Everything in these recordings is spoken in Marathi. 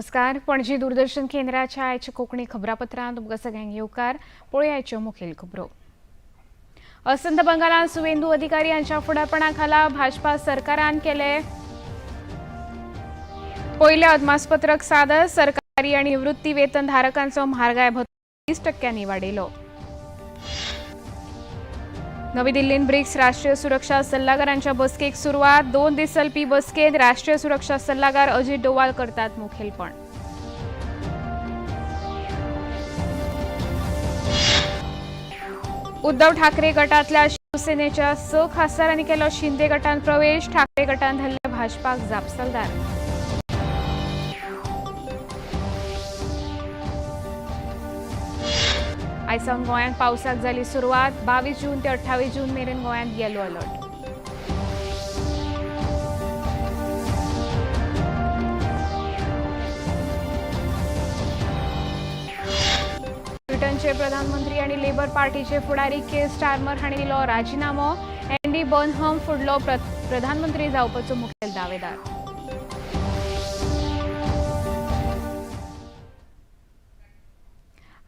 नमस्कार। पणजी दूरदर्शन केंद्राच्या आयच्या कोंकणी खबरापत्रांत तुमकां सगळ्यांक येवकार। पळोवया मुखेल खबरो। असंत बंगालांत सुवेंदू अधिकारी हांच्या फुडारपणाखाला भाजपा सरकारान केले पयले अदमासपत्रक सादर। सरकारी आनी निवृत्ती वेतन धारकांचो म्हारगाय भत्तो 20% वाडयलो। नवी दिल्लीन ब्रिक्स राष्ट्रीय सुरक्षा सल्लागारांच्या बसकेक सुरवात। 2 दीस चलपी बसकेत राष्ट्रीय सुरक्षा सल्लागार अजित डोवाल करतात मुखेलपण। उद्धव ठाकरे गटातल्या शिवसेनेच्या 6 खासदारांनी केलो शिंदे गटांत प्रवेश। ठाकरे गटांत हल्ले भाजपाक जापसालदार। आयसावन गोंयांत पावसाक जाली सुरवात। 22 जून ते 28 जून मेरेन गोंयांत येलो अलर्ट। ब्रिटनचे प्रधानमंत्री आणि लेबर पार्टीचे फुडारी केर स्टार्मर हांणी दिलो राजीनामो। अँडी बर्नहम फुडलो प्रधानमंत्री जावपाचो मुखेल दावेदार।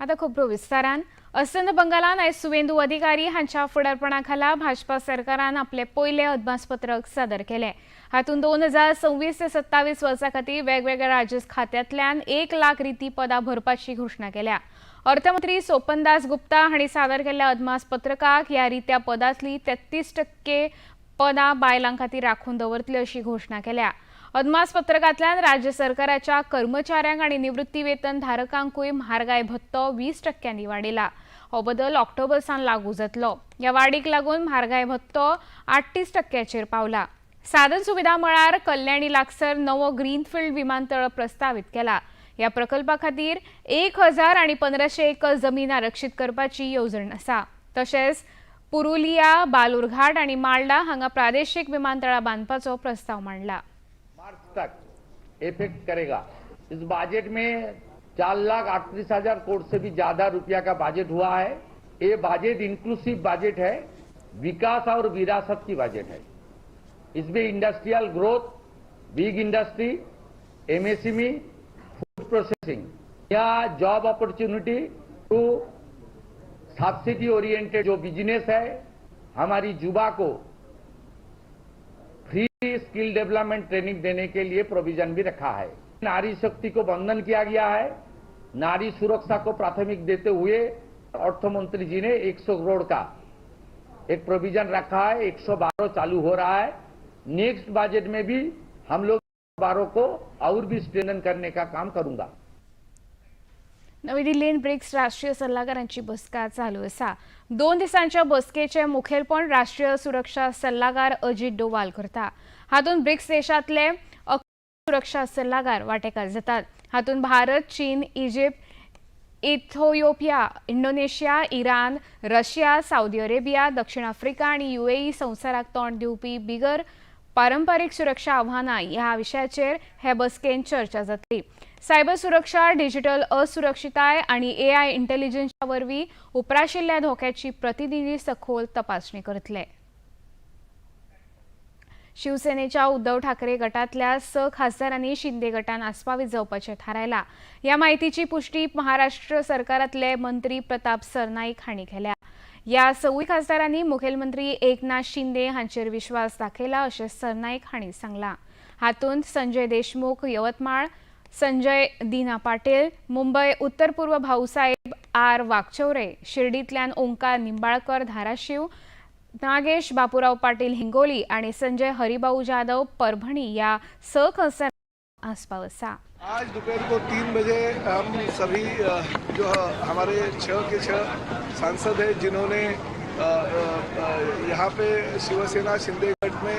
आता खबरो विस्तारान। असंत बंगालान आयज सुवेंदू अधिकारी हांच्या फुडारपणाखाला भाजपा सरकारान आपले पयले अदमासपत्रक सादर केले। हातूंत 2026 ते 27 वर्सा खातीर वेगवेगळ्या राज्य खात्यांतल्यान 1 लाख रिती पदां भरपाची घोषणा केल्या। अर्थमंत्री सोपनदास गुप्ता हांणी सादर केल्ल्या अदमासपत्रकाक ह्या रित्या पदांतली 33% पदां बायलां खातीर राखून दवरतले अशी घोषणा केल्या। अदमासपत्रकांतल्यान राज्य सरकाराच्या कर्मचाऱ्यांक आनी निवृत्ती वेतन धारकांकूय म्हारगाय भत्तो 20% वाडयला। हो बदल ऑक्टोबर सावन लागू जातलो। ह्या वाडीक लागून म्हारगाय भत्तो 38%चेर पावला। साधन सुविधा मळार कल्याणी लागसार नवो ग्रीनफील्ड विमानतळ प्रस्तावित केला। ह्या प्रकल्पा खातीर 1000 आनी 1500 एकर जमीन आरक्षीत करपाची येवजण आसा। तशेंच पुरुलिया, बालुरघाट आनी माल्डा हांगा प्रादेशीक विमानतळां बांदपाचो प्रस्ताव मांडला। मार्च तक इफेक्ट करेगा। इस बजट में 4,38,000 करोड़ से भी ज्यादा रुपया का बजट हुआ है। ये बजट इंक्लूसिव बजट है, विकास और विरासत की बजट है। इसमें industrial growth, big industry, MSME, food processing या job opportunity to subsidy oriented जो बिजनेस है, हमारी युवा को फ्री स्किल डेवलपमेंट ट्रेनिंग देने के लिए प्रोविजन भी रखा है। नारी शक्ति को बंधन किया गया है। नारी सुरक्षा को प्राथमिक देते हुए अर्थमंत्री जी ने 100 करोड़ का एक प्रोविजन रखा है। 112 चालू हो रहा है। नेक्स्ट बजट में भी हम लोग 12 को और भी स्ट्रेंथन करने का काम करूंगा। नवी दिल्लीन ब्रिक्स राष्ट्रीय सल्लागारांची बसका चालू आसा। 2 दिसांच्या बसकेचे मुखेलपण राष्ट्रीय सुरक्षा सल्लागार अजित डोवाल करता। हातूंत ब्रिक्स देशांतले सुरक्षा सल्लागार वांटेकार जातात। हातूंत भारत, चीन, Egypt, Ethiopia, Indonesia, Iran, Russia, Saudi Arabia, दक्षिण आफ्रिका आनी यूएई संवसाराक तोंड दिवपी बिगर पारंपारीक सुरक्षा आव्हानां ह्या विशयाचेर हे बसकेन चर्चा जातली। सायबर सुरक्षा, डिजिटल असुरक्षिताय आनी एआय इंटेलिजन्सच्या वरवीं उप्राशिल्ल्या धोक्याची प्रतिनिधी सखोल तपासणी करतले। शिवसेनेच्या उद्धव ठाकरे गटातल्या 6 खासदारांनी शिंदे गटान आस्पावीत जावपाचें थारायला। ह्या माहितीची पुष्टी महाराष्ट्र सरकारांतले मंत्री प्रताप सरनाईक हांणी केल्या। ह्या 6 खासदारांनी मुखेलमंत्री एकनाथ शिंदे हांचेर विश्वास दाखयला अशें सरनाईक हांणी सांगलां। हातूंत संजय देशमुख यवतमाळ, संजय दीना पाटील मुंबय, उत्तर पूर्व भाऊसाहेब आर वागचौरे शिर्डींतल्यान ओंकार निंबाळकर धाराशिव, नागेश बापूराव पाटील हिंगोली आणि संजय हरिभाऊ जाधव परभणी या 6 खासदारांचा आस्पाव आसा। आज दोपहर को 3 बजे हम सभी जो हमारे 6 के 6 सांसद हैं जिन्होंने यहाँ पे शिवसेना शिंदे गठ में,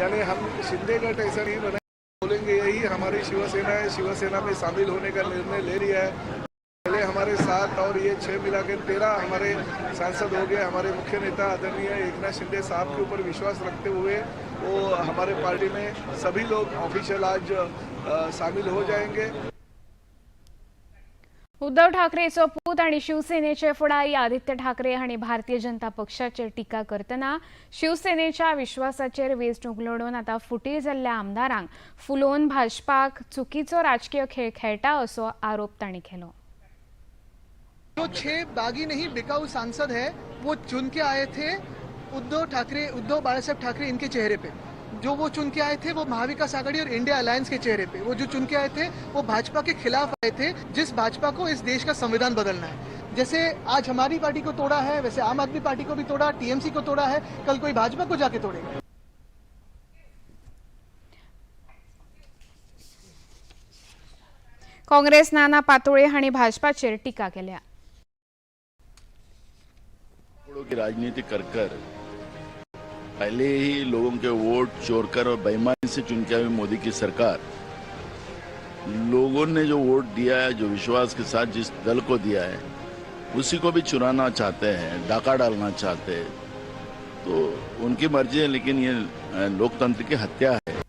यानी हम शिंदे गठ ऐसा नहीं बना बोलेंगे, यही हमारी शिवसेना है। शिवसेना में शामिल होने का निर्णय ले लिया है। पहले हमारे 7 और ये 6 मिला के 13 हमारे सांसद हो गए। हमारे मुख्य नेता आदरणीय एकनाथ शिंदे साहब के ऊपर विश्वास रखते हुए वो हमारे पार्टी में सभी लोग ऑफिशियल आज शामिल हो जाएंगे। उद्धव ठाकरेचो पूत आणि शिवसेनेचे फुडारी आदित्य ठाकरे हांणी भारतीय जनता पक्षाचेर टिका करतना शिवसेनेच्या विश्वासाचेर वेंचणूक लढोवन आता फुटी जाल्ल्या आमदारांक फुलोवन भाजपाक चुकीचो राजकीय खेळ खेळटा असो आरोप तांणी केलो। जो 6 बागी नहीं बिकाऊ सांसद है वो चुन के आए थे उद्धव बालासाहेब ठाकरे इनके चेहरे पे, जो वो चुन के आए थे वो महाविकास आघाड़ी और इंडिया अलायंस के चेहरे पे, वो जो चुन के आए थे वो भाजपा के खिलाफ आए थे, जिस भाजपा को इस देश का संविधान बदलना है। जैसे आज हमारी पार्टी को तोड़ा है वैसे आम आदमी पार्टी को भी तोड़ा, टीएमसी को तोड़ा है, कल कोई भाजपा को जाके तोड़ेगा। काँग्रेस नाना पाटोळे हांणी भाजपाचेर टिका केल्या। की राजनीति कर पहले ही लोगों के वोट चोरकर और बेईमानी से चुन के आई मोदी की सरकार, लोगों ने जो वोट दिया है, जो विश्वास के साथ जिस दल को दिया है, उसी को भी चुराना चाहते हैं, डाका डालना चाहते हैं। तो उनकी मर्जी है, लेकिन ये लोकतंत्र की हत्या है।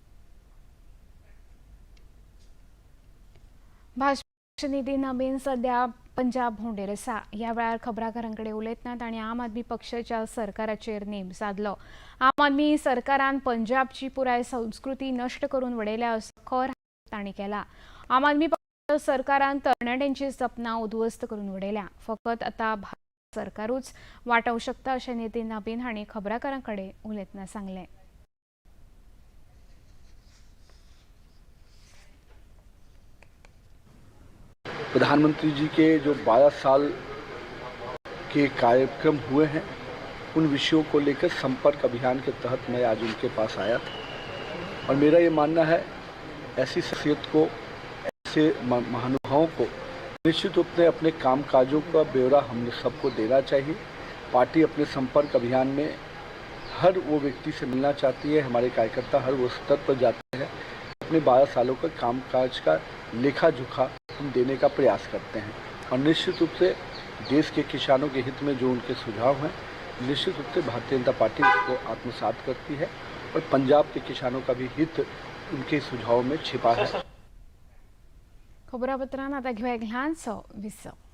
भाजपा निधी नबीन सध्या पंजाब भोंवडेर आसा। ह्या वेळार खबराकारांकडे उलयतना तांणी आम आदमी पक्षाच्या सरकाराचेर नेम साधलो। आम आदमी सरकारान पंजाबची पुराय संस्कृती नष्ट करून उडयल्या असो खर तांणी केला। आम आदमी पक्षाच्या सरकारान तरणाट्यांची सपनां उद्ध्वस्त करून उडयल्या। फकत आता भारत सरकारूच वाटावंक शकता अशें नितीन नबीन हांणी खबराकारांकडे उलयतना सांगलें। प्रधानमंत्री जी के जो 12 साल के कार्यक्रम हुए हैं, उन विषयों को लेकर संपर्क अभियान के तहत मैं आज उनके पास आया था और मेरा ये मानना है ऐसी शख्सियत को, ऐसे महानुभावों को निश्चित रूप से अपने कामकाजों का ब्यौरा हमने सबको देना चाहिए। पार्टी अपने संपर्क अभियान में हर वो व्यक्ति से मिलना चाहती है, हमारे कार्यकर्ता हर वो स्तर पर जाते हैं, अपने 12 सालों का कामकाज का लेखा जोखा हम देने का प्रयास करते हैं और निश्चित रूप से देश के किसानों के हित में जो उनके सुझाव हैं, निश्चित रूप से भारतीय जनता पार्टी उसको आत्मसात करती है और पंजाब के किसानों का भी हित उनके सुझावों में छिपा है। खबरापत्रान आता घेऊया एक ल्हानसो विसव।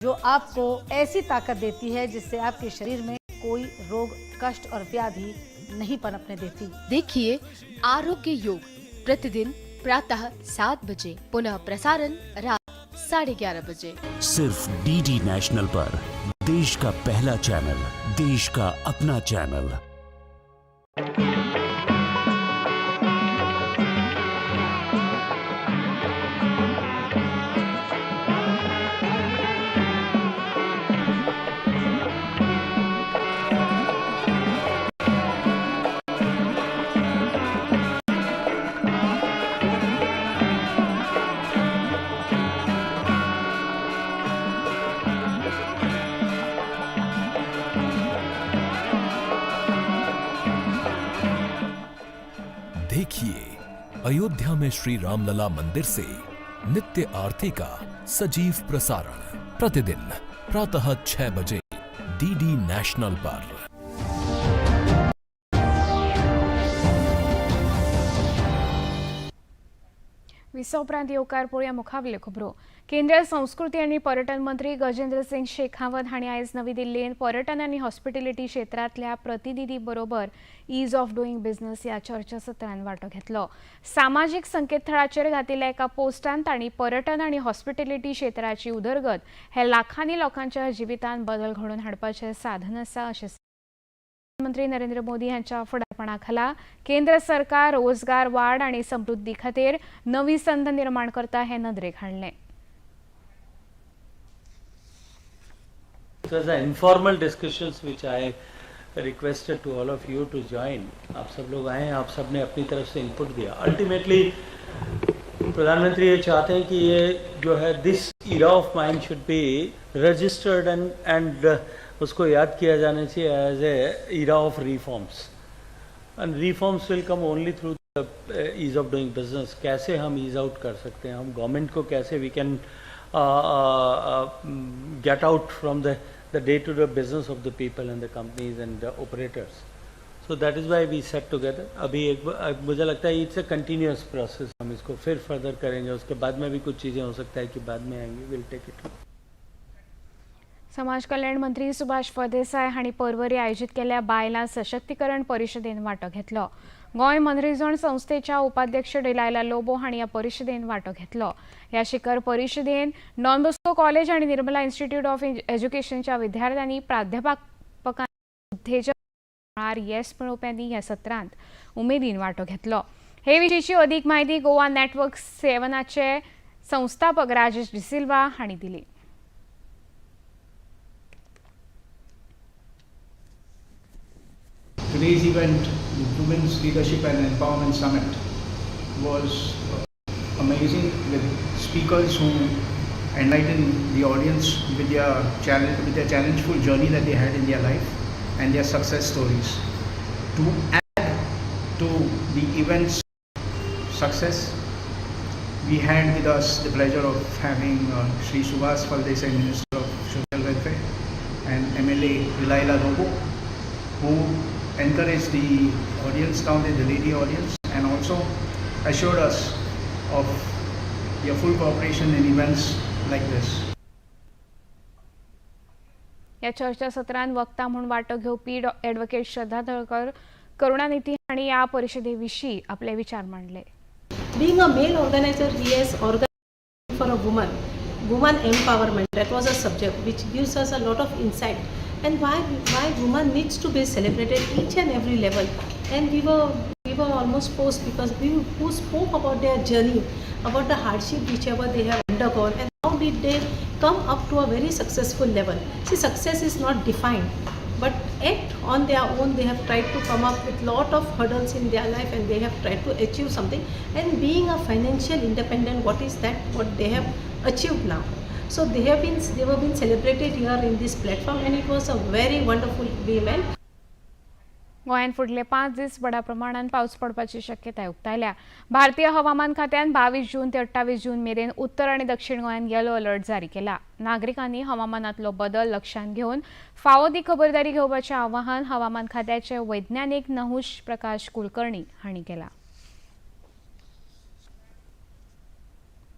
जो आपको ऐसी ताकत देती है जिससे आपके शरीर में कोई रोग, कष्ट और व्याधि नहीं पनपने देती। देखिए आरोग्य योग प्रतिदिन प्रातः 7 बजे, पुनः प्रसारण रात 11:30 बजे, सिर्फ डीडी नेशनल पर। देश का पहला चैनल, देश का अपना चैनल। देखिए अयोध्या में श्री रामलला मंदिर से नित्य आरती का सजीव प्रसारण प्रतिदिन प्रातः 6 बजे डीडी नेशनल पर। विसव उपरांत येवकार पळोवया मुखावेल्यो खबरो। केंद्रीय संस्कृती आणि पर्यटन मंत्री गजेंद्र सिंग शेखावत हांणी आयज नवी दिल्लींत पर्यटन आनी हॉस्पिटॅलिटी क्षेत्रांतल्या प्रतिनिधी बरोबर ईज ऑफ डुईंग बिझनेस ह्या चर्चासत्रांत वांटो घेतलो। सामाजीक संकेतथळाचेर घातिल्ल्या एका पोस्टांत तांणी पर्यटन आनी हॉस्पिटॅलिटी क्षेत्राची उदरगत हे लाखांनी लोकांच्या जिवितांत बदल घडोवन हाडपाचें साधन आसा अशें प्रधानमंत्री नरेंद्र मोदी यांच्या फुडारपणाखाला केंद्र सरकार रोजगार वाढ आणि समृद्धी खातीर नवी संद निर्माण करता हे नदरेक हाडले। It was an informal discussions which I requested to all of you to join. आप सब लोग आए, आप सब ने अपनी तरफ से इनपुट दिया। Ultimately प्रधानमंत्री ये चाहते हैं कि ये जो है this era of mind should be registered and उसको याद किया जाना चाहिए as a era of reforms, and reforms will come only through ease of doing business. कैसे हम ईज आउट कर सकते हैं, हम गवर्नमेंट को कैसे we can get out from the day to day business of the people and the companies and the operators. So that is why we set together. अभी मुझे लगता है इट्स ए कंटिन्यूअस प्रोसेस. हम इसको फिर फर्दर करेंगे, उसके बाद में भी कुछ चीज़ें हो सकता है कि बाद में आएंगी. Will take it. समाज कल्याण मंत्री सुभाष फळदेसाय हांणी परवरी आयोजित केल्ल्या बायलां सशक्तीकरण परिशदेन वांटो घेतलो. गोंय मनरिजवण संस्थेच्या उपाध्यक्ष डिलायला लोबो हांणी ह्या परिशदेन वांटो घेतलो. ह्या शिखर परिशदेन डॉन बॉस्को कॉलेज आनी निर्मला इन्स्टिट्यूट ऑफ एज्युकेशनच्या विद्यार्थ्यांनी प्राध्यापकांनी उद्देजक येस मेळोवप्यांनी ह्या सत्रांत उमेदीन वांटो घेतलो. हे विशींची अदीक म्हायती गोवा नेटवर्क 7चे संस्थापक राजेश डिसिल्वा हांणी दिली. Today's event, the Women's Leadership and Empowerment Summit, was amazing with speakers who enlightened the audience with their challengeful journey that they had in their life and their success stories. To add to the event's success, we had with us the pleasure of having Shri Subhash Faldesai, Minister of Social Welfare, and MLA Delilah Lobo, who encouraged the audience down there, the lady audience, and also assured us of their full cooperation in events like this. या चर्चा सत्रांत वक्ता म्हणून वांटो घेवपी ॲडव्होकेट श्रद्धा तळकर, करुणानिधी हांणी ह्या परिशदे विशीं आपले विचार मांडले. Being a male organizer, he has organized for a woman empowerment. That was a subject which gives us a lot of insight. And why woman needs to be celebrated each and every level. And we were almost forced because who spoke about their journey, about the hardship whichever they have undergone, and how did they come up to a very successful level. See, success is not defined, but yet on their own they have tried to come up with lot of hurdles in their life, and they have tried to achieve something. And being a financial independent, what is that? What they have achieved now. So they were being celebrated here in this platform, and it was a very wonderful event. गोंयांत फुडले 5 दीस व्हडा प्रमाणात पावस पडपाची शक्यताय उक्तायल्या. भारतीय हवामान खात्यान 22 जून ते 28 जून मेरेन उत्तर आनी दक्षिण गोंयांत येलो अलर्ट जारी केला. नागरिकांनी हवामानातलो बदल लक्षांत घेवन फावो ती खबरदारी घेवपाचें आवाहन हवामान खात्याचे वैज्ञानीक नहुष प्रकाश कुलकर्णी हांणी केला.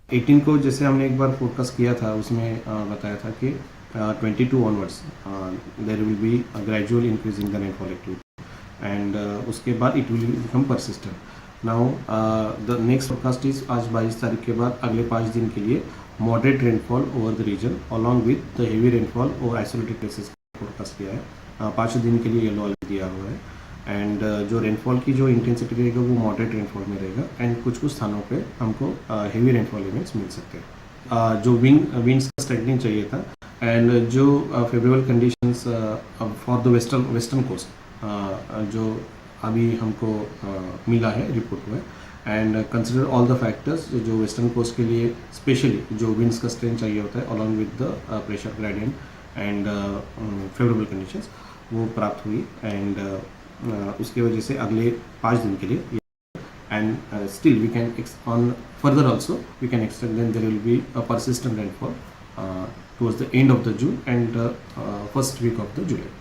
18 को जैसे हमने एक बार फोरकास्ट किया था, उसमें बताया था कि 22 onwards there will be a gradual increase in the rainfall activity, and उसके बाद it will become persistent. Now the next forecast is आज 22 तारीख के बाद अगले 5 दिन के लिए moderate rainfall over the region along with the heavy rainfall और आइसोलेटेड प्लेसेस का फोरकास्ट किया है. 5 दिन के लिए येलो अलर्ट दिया हुआ है. एंड जो रेनफॉल की जो इंटेंसिटी रहेगा वो मॉडरेट रेनफॉल में रहेगा, एंड कुछ स्थानों पे हमको हेवी रेनफॉल इवेंट्स मिल सकते हैं. जो विंड्स का स्ट्रेंथनिंग चाहिए था, एंड जो favourable conditions for the western coast जो अभी हमको मिला है, रिपोर्ट हुआ है, and consider all the factors जो वेस्टर्न कोस्ट के लिए स्पेशली जो विंड्स का स्ट्रेंथ चाहिए होता है along with the pressure gradient end favourable conditions वो प्राप्त हुई. एंड उसकी वजह से अगले 5 दिन के लिए, and still we can on further also we can extend, then there will be a persistent rainfall towards the end of the June and first week of the July.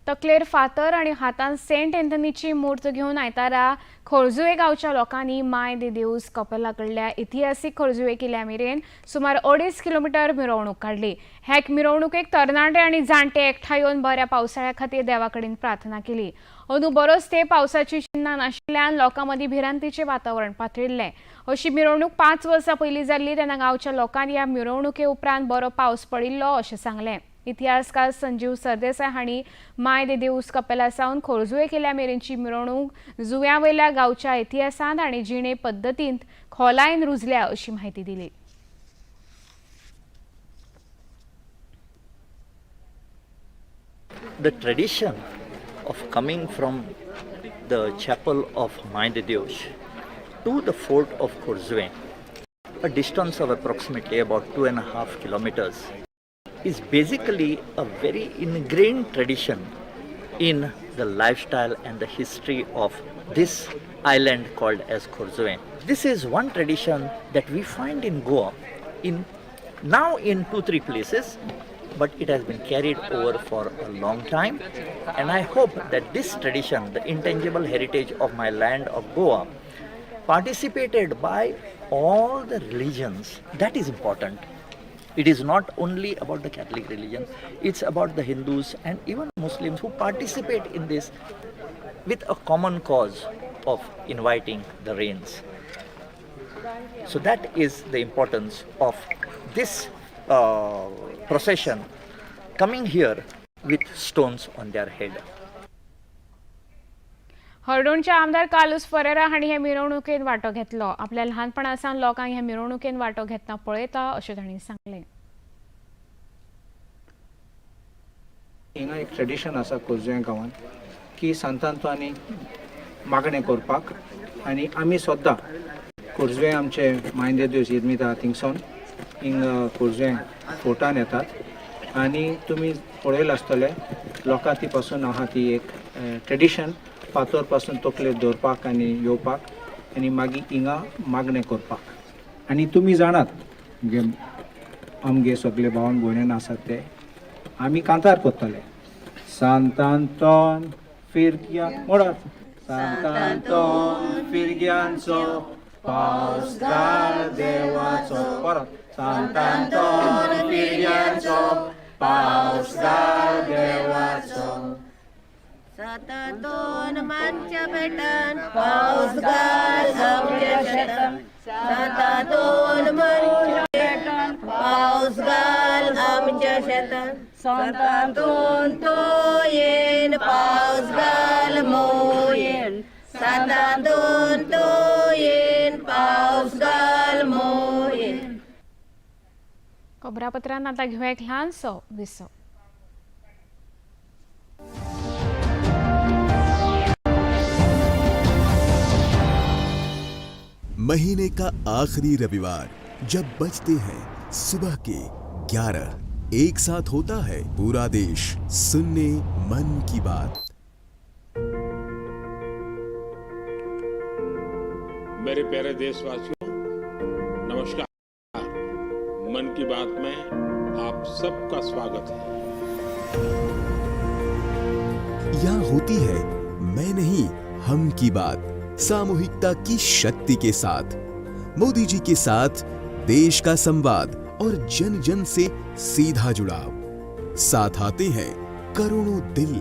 तकलेर फातर आणि हातान सेंट एंथनीची मूर्त घेऊन आयतारा खोर्जुवे गांवच्या लोकांनी माय दे देऊस कपेला कडल्या इतिहासीक खोर्जुवे किल्ल्या मेरेन सुमार 2.5 किलोमीटर मिरवणूक काढली. ह्या मिरवणुकेक तरणाटे आणि जाणटे एकठांय येवन बऱ्या पावसाळ्या खातीर देवा कडेन प्रार्थना केली. अंदू बरोच ते पावसाची चिन्हां नाशिल्ल्यान लोकां मदीं भिरांतीचें वातावरण पातळिल्लें. अशी मिरवणूक 5 वर्सां पयलीं जाल्ली तेन्ना गांवच्या लोकांनी ह्या मिरवणुके उपरांत बरो पावस पडिल्लो अशें सांगलें. इतिहासकार संजीव सरदेसाय हांणी माय दे देऊस कपेला सावन खोर्जुवे किल्ल्या मेरेनची मिरवणूक जुव्या वयल्या गांवच्या इतिहासांत आनी जिणे पद्दतींत खोलायेन रुजल्या अशी माहिती दिली. The tradition of coming from the chapel of Mai de Deus to the fort of Khorzue a distance of approximately about 2.5 kilometers, is basically a very ingrained tradition in the lifestyle and the history of this island called as Khorzoen. This is one tradition that we find in Goa now in 2-3 places, but it has been carried over for a long time, and I hope that this tradition, the intangible heritage of my land of Goa, participated by all the religions. That is important. It is not only about the Catholic religion, it's about the Hindus and even Muslims who participate in this with a common cause of inviting the rains. So that is the importance of this procession coming here with stones on their head. हळदोणचे आमदार कालूस फरेरा हांणी ह्या मिरवणुकेत वांटो घेतलो. आपल्या ल्हानपणासान लोकांक ह्या मिरवणुकेत वांटो घेतना पळयता अशें तांणी सांगलें. हिंगा एक ट्रेडिशन आसा खोर्जुवें गांवांत की सांतांतवानी मागणें करपाक, आनी आमी सद्दां खोर्जुवें आमचे मायंदे दिवस येदमिता थिंगसोन हिंगा खोर्जुवें फोर्टान येतात, आनी तुमी पळयलें आसतलें लोकां ती पासून आहा ती एक ट्रेडिशन फातोर पासून तकले दवरपाक आनी येवपाक आनी मागीर हिंगा मागणें करपाक. आनी तुमी जाणात जे आमगे सगळे भावन भयणीन आसात ते आमी कांतार करतले. सांतांतोन फिरग्या म्हणत सांतांतोन फिरग्यांचो पावस घाल देवाचो. परत सांतांतोन फिरग्यांचो पावस घाल देवाचो. सांतांतोन मानच्या पेटान पावस घाल आमच्या शेतान. सांतांतोन मानच्या पेटान पावस घाल आमच्या शेतान. सांतांतोन तो येन पावस घाल मोयेन. सांतांतोन तो येन पावस घाल मोयेन. खबरापत्रांत आतां घेवया एक ल्हानसो विसो. महीने का आखिरी रविवार जब बजते हैं सुबह के 11, एक साथ होता है पूरा देश सुनने मन की बात. मेरे प्यारे देशवासियों, नमस्कार. मन की बात में आप सबका स्वागत है. यहाँ होती है मैं नहीं हम की बात, सामूहिकता की शक्ति के साथ. मोदी जी के साथ देश का संवाद और जन जन से सीधा जुड़ाव. साथ आते हैं करोड़ों दिल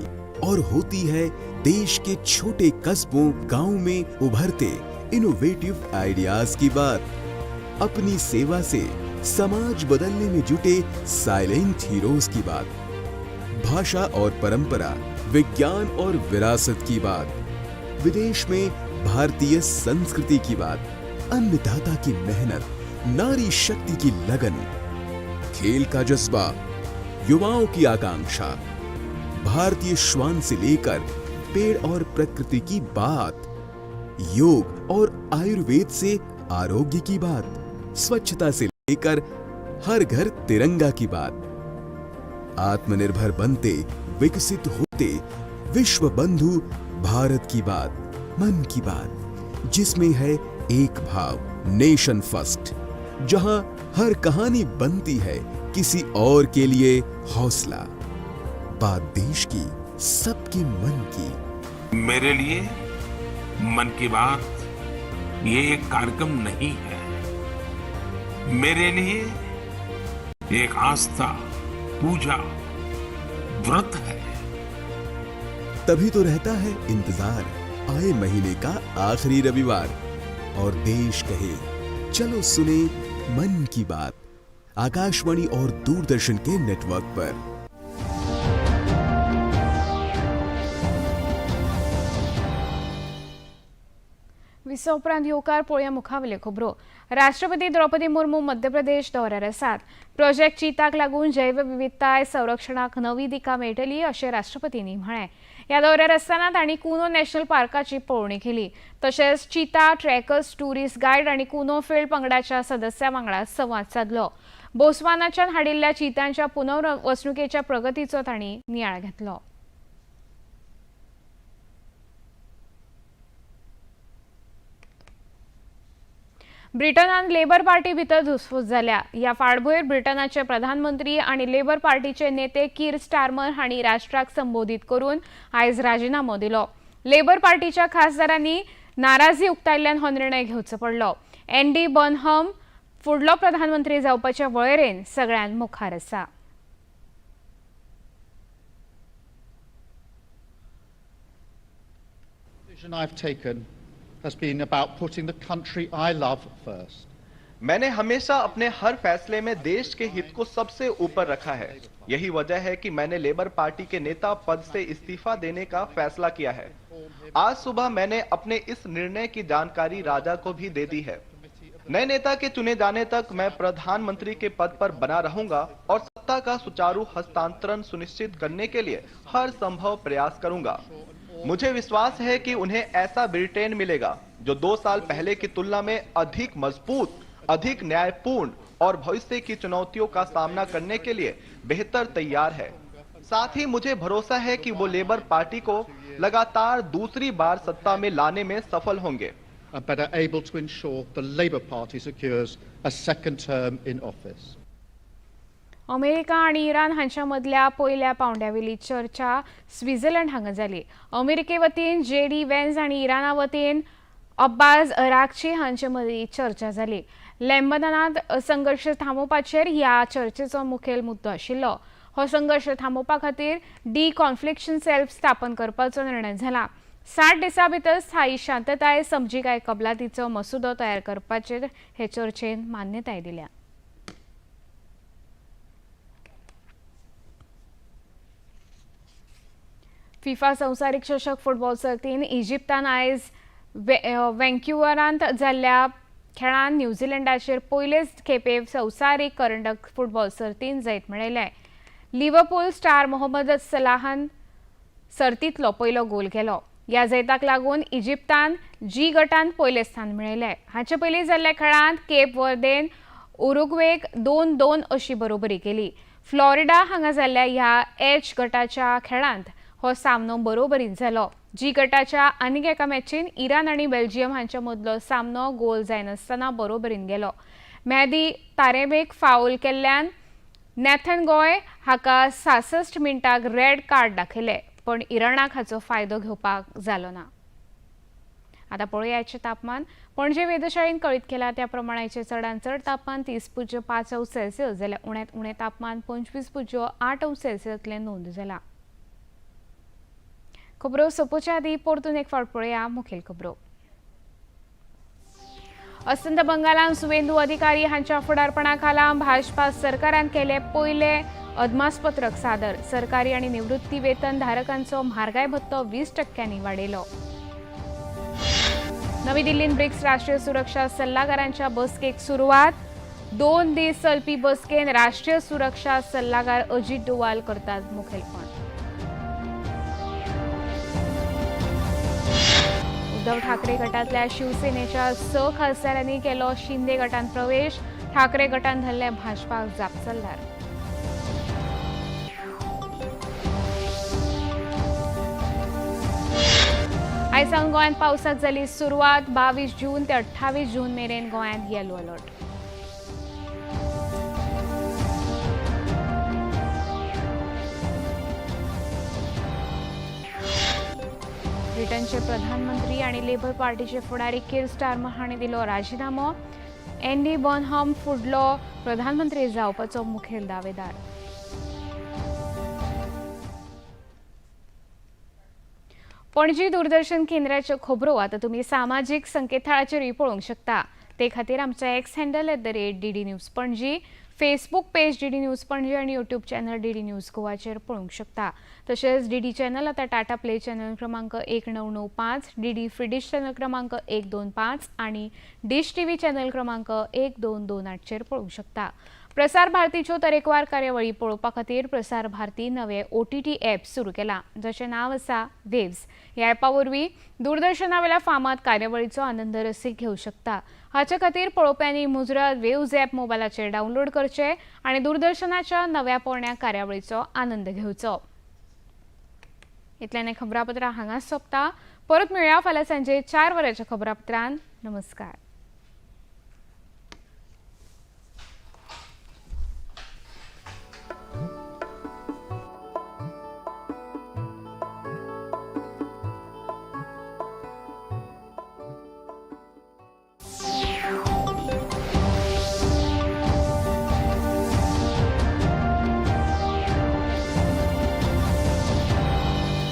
और होती है देश के छोटे कस्बों गांव में उभरते इनोवेटिव आइडियाज की बात. अपनी सेवा से समाज बदलने में जुटे साइलेंट हीरोज की बात. भाषा और परंपरा, विज्ञान और विरासत की बात. विदेश में भारतीय संस्कृति की बात. अन्नदाता की मेहनत, नारी शक्ति की लगन, खेल का जज्बा, युवाओं की आकांक्षा. भारतीय श्वान से लेकर पेड़ और प्रकृति की बात. योग और आयुर्वेद से आरोग्य की बात. स्वच्छता से लेकर हर घर तिरंगा की बात. आत्मनिर्भर बनते, विकसित होते, विश्व बंधु भारत की बात. मन की बात जिसमें है एक भाव, नेशन फर्स्ट, जहां हर कहानी बनती है किसी और के लिए हौसला. बात देश की, सबके मन की. मेरे लिए मन की बात ये एक कार्यक्रम नहीं है. मेरे लिए एक आस्था, पूजा, व्रत है. तभी तो रहता है इंतजार आए महीने का आखिरी रविवार और देश कहे चलो सुने मन की बात. आकाशवाणी और दूरदर्शन के नेटवर्क पर. विसव उपरांत येवकार पळोवया मुखावेल्यो खबरो. राष्ट्रपती द्रौपदी मुर्मू मध्य प्रदेश दौऱ्यार आसात. प्रोजेक्ट चीताक लागून जैव विविधताय संरक्षणाक नवी दिका मेळटली अशें राष्ट्रपतींनी म्हळें. ह्या दौऱ्यार आसतना तांणी कुनो नॅशनल पार्काची पळोवणी केली. तशेंच चीता ट्रॅकर्स, टुरिस्ट गायड आनी कुनो फील्ड पंगडाच्या सदस्यां वांगडा संवाद साधलो. बोत्सवानाच्यान हाडिल्ल्या चीतांच्या पुनर्वसणुकेच्या प्रगतीचो तांणी नियाळ घेतलो. ब्रिटनात लेबर पार्टी भितर धुसफूस जाल्या. ह्या फाटभुंयेर ब्रिटनाचे प्रधानमंत्री आनी लेबर पार्टीचे नेते कीर स्टारमर हांणी राष्ट्राक संबोधीत करून आयज राजिनामो दिलो. लेबर पार्टीच्या खासदारांनी नाराजी उक्तायल्ल्यान हो निर्णय घेवचो पडलो. एंडी बर्नहम फुडलो प्रधानमंत्री जावपाच्या वळेरेन सगळ्यांत मुखार आसा. has been about putting the country I love first. मैंने हमेशा अपने हर फैसले में देश के हित को सबसे ऊपर रखा है. यही वजह है कि मैंने लेबर पार्टी के नेता पद से इस्तीफा देने का फैसला किया है. आज सुबह मैंने अपने इस निर्णय की जानकारी राजा को भी दे दी है. नए नेता के चुने जाने तक मैं प्रधानमंत्री के पद पर बना रहूंगा और सत्ता का सुचारू हस्तांतरण सुनिश्चित करने के लिए हर संभव प्रयास करूंगा. मुझे विश्वास है कि उन्हें ऐसा ब्रिटेन मिलेगा जो 2 साल पहले की तुलना में अधिक मजबूत, अधिक न्यायपूर्ण और भविष्य की चुनौतियों का सामना करने के लिए बेहतर तैयार है. साथ ही मुझे भरोसा है कि वो लेबर पार्टी को लगातार दूसरी बार सत्ता में लाने में सफल होंगे. Better able to ensure the Labour Party secures a second term in office. America आणि इराण हांच्या मदल्या पयल्या पावंड्यावेली चर्चा स्वित्झर्लंड हांगा जाली. अमेरिके वतीन JD व्हॅन्स आनी इराणा वतीन अब्बास अराक्ची हांचे मदीं चर्चा जाली. लेबननांत संघर्श थांबोवपाचेर ह्या चर्चेचो मुखेल मुद्दो आशिल्लो. हो संघर्श थांबोवपा खातीर डिकॉन्फ्लिक्शन सेल स्थापन करपाचो निर्णय जाला. 60 दिसां भितर स्थायी शांतताय समजिकाय कबलातीचो मसुदो तयार करपाचेर हे चर्चेन मान्यताय दिल्या. फिफा संवसारीक चषक फुटबॉल सर्तीन इजिप्तान आयज वॅन्क्युवरांत जाल्ल्या खेळांत न्यूझीलंडाचेर पयलेच खेपे संवसारीक करंडक फुटबॉल सर्तीन जैत मेळयलें. लिव्हरपूल स्टार मोहम्मद सलाहान सर्तींतलो पयलो गोल केलो. ह्या जैताक लागून इजिप्तान जी गटांत पयलें स्थान मेळयलें. हाचे पयलीं जाल्ल्या खेळांत केप वर्देन उरुग्वेक 2-2 अशी बरोबरी केली. फ्लोरिडा हांगा जाल्ल्या ह्या एच गटाच्या खेळांत हो सामनो बरोबरीत जालो. जी गटाच्या आनीक एका मॅचीन इराण आनी बेल्जियम हांच्या मदलो सामनो गोल जायनासतना बरोबरीन गेलो. मेहदी तारेबेक फाऊल केल्ल्यान नॅथन गॉय हाका 66 मिनटाक रेड कार्ड दाखयले, पण इराणाक हाचो फायदो घेवपाक जालो ना. आता पळोवयाचें तापमान. पणजे वेधशाळेन कळीत केला त्या प्रमाणाचें चडांत चड तापमान 30.5 अंश सेल्सियस जाल्यार उण्यांत उणें तापमान 25.8 अंश सेल्सियसतलें नोंद जाला. खबरो सोंपोवचे आदीं परतून एक फावट पळोवया मुखेल खबरो. अस्तंत बंगालान सुवेंदू अधिकारी हांच्या फुडारपणा खाला भाजपा सरकारान केले पयले अदमासपत्रक सादर. सरकारी आनी निवृत्ती वेतन धारकांचो म्हारगाय भत्तो 20% वाडयलो. नवी दिल्लीन ब्रिक्स राष्ट्रीय सुरक्षा सल्लागारांच्या बसकेक सुरवात. 2 दीस चलपी बसकेन राष्ट्रीय सुरक्षा सल्लागार अजित डोवाल करतात मुखेलपण. उद्धव ठाकरे गटातल्या शिवसेनेच्या 6 खासदारांनी केलो शिंदे गटांत प्रवेश. ठाकरे गटान धरले भाजपाक जापसालदार. आयज सावन गोंयांत पावसाक जाली सुरवात. 22 जून ते 28 जून मेरेन गोंयांत येलो अलर्ट. ब्रिटनचे प्रधानमंत्री आणि लेबर पार्टीचे फुडारी कीर स्टारमर हांणी दिलो राजिनामो. एंडी बर्नहम फुडलो प्रधानमंत्री जावपाचो मुखेल दावेदार. पणजी दूरदर्शन केंद्राच्यो खबरो आता तुम्ही सामाजीक संकेतथळाचेरय पळोवंक शकता. ते खातीर आमचो x handle @DD news Panaji, Facebook page DD news Panaji आणि यूट्यूब चॅनल DD न्यूज गोवाचेर पळोवंक शकता। तशेंच DD चॅनल आता टाटा प्ले चॅनल क्रमांक 1995, DD फ्री डिश चॅनल क्रमांक 125 आणि डिश TV चॅनल क्रमांक 1228 चेर पळोवंक शकता। प्रसार भारतीच्यो तरेकवार कार्यावळी पळोवपा खातीर प्रसार भारती नवे OTT ॲप सुरू केला, जाचें नांव आसा वेव्स। ह्या ॲपा वरवीं दूरदर्शना वेल्या फामाद कार्यावळीचो आनंद रसीक घेवंक शकता। हाचे खातीर पळोवप्यांनी मुजरत वेव्स ॲप मोबायलाचेर डावनलोड करचें आनी दूरदर्शनाच्या नव्या पोरण्या कार्यावळीचो आनंद घेवचो। इतल्यान खबरापत्रां हांगाच सोंपता। परत मेळया फाल्यां सांजे 4 वरांच्या खबरापत्रांत। नमस्कार।